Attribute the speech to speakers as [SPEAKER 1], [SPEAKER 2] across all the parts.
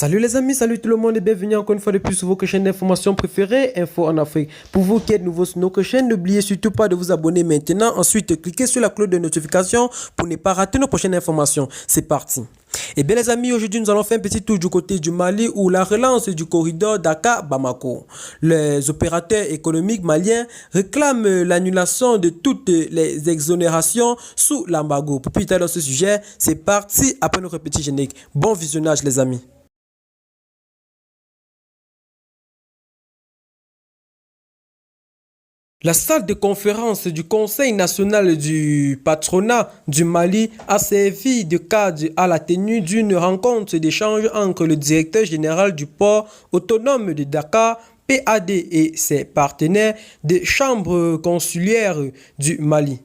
[SPEAKER 1] Salut les amis, salut tout le monde et bienvenue encore une fois de plus sur votre chaîne d'information préférée, Info en Afrique. Pour vous qui êtes nouveaux sur notre chaîne, n'oubliez surtout pas de vous abonner maintenant. Ensuite, cliquez sur la cloche de notification pour ne pas rater nos prochaines informations. C'est parti. Et bien les amis, aujourd'hui nous allons faire un petit tour du côté du Mali où la relance du corridor Dakar-Bamako. Les opérateurs économiques maliens réclament l'annulation de toutes les exonérations sous l'embargo. Pour plus tard dans ce sujet, c'est parti après notre petit générique. Bon visionnage les amis. La salle de conférence du Conseil national du patronat du Mali a servi de cadre à la tenue d'une rencontre d'échange entre le directeur général du port autonome de Dakar, PAD, et ses partenaires des chambres consulaires du Mali.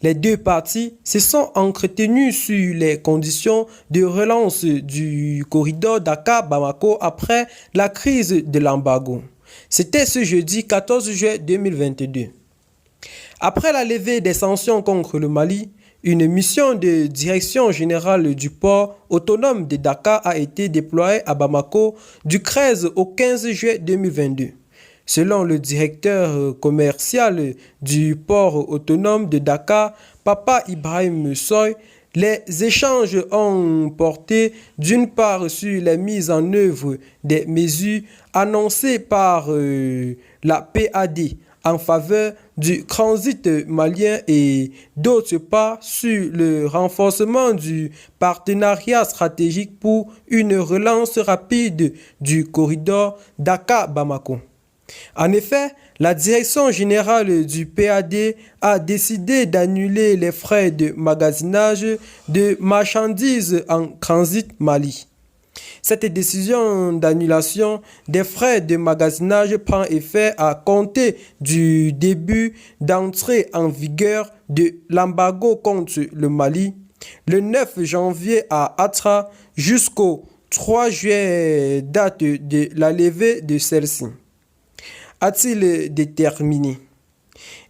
[SPEAKER 1] Les deux parties se sont entretenues sur les conditions de relance du corridor Dakar-Bamako après la crise de l'embargo. C'était ce jeudi 14 juillet 2022. Après la levée des sanctions contre le Mali, une mission de direction générale du port autonome de Dakar a été déployée à Bamako du 13 au 15 juillet 2022. Selon le directeur commercial du port autonome de Dakar, Papa Ibrahim Soy, les échanges ont porté d'une part sur la mise en œuvre des mesures annoncées par la PAD en faveur du transit malien et d'autre part sur le renforcement du partenariat stratégique pour une relance rapide du corridor Dakar-Bamako. En effet, la direction générale du PAD a décidé d'annuler les frais de magasinage de marchandises en transit Mali. Cette décision d'annulation des frais de magasinage prend effet à compter du début d'entrée en vigueur de l'embargo contre le Mali, le 9 janvier à Atra jusqu'au 3 juillet, date de la levée de celle-ci. A-t-il déterminé?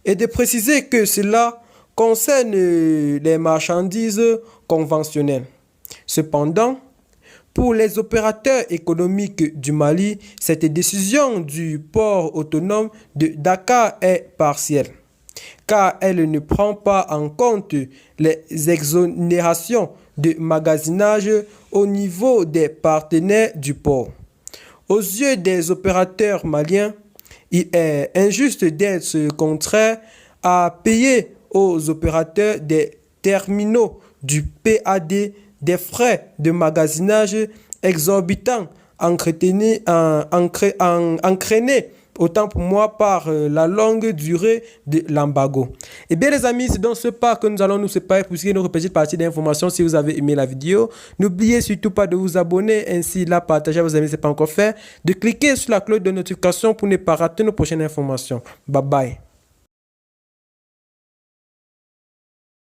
[SPEAKER 1] Et de préciser que cela concerne les marchandises conventionnelles. Cependant, pour les opérateurs économiques du Mali, cette décision du port autonome de Dakar est partielle, car elle ne prend pas en compte les exonérations de magasinage au niveau des partenaires du port. Aux yeux des opérateurs maliens, il est injuste d'être contraint à payer aux opérateurs des terminaux du PAD des frais de magasinage exorbitants entraînés autant pour moi par la longue durée de l'embargo. Et bien les amis, c'est dans ce pas que nous allons nous séparer pour ce notre petite partie d'information. Si vous avez aimé la vidéo, n'oubliez surtout pas de vous abonner, ainsi la partager à vos amis si ce n'est pas encore fait, de cliquer sur la cloche de notification pour ne pas rater nos prochaines informations. Bye bye.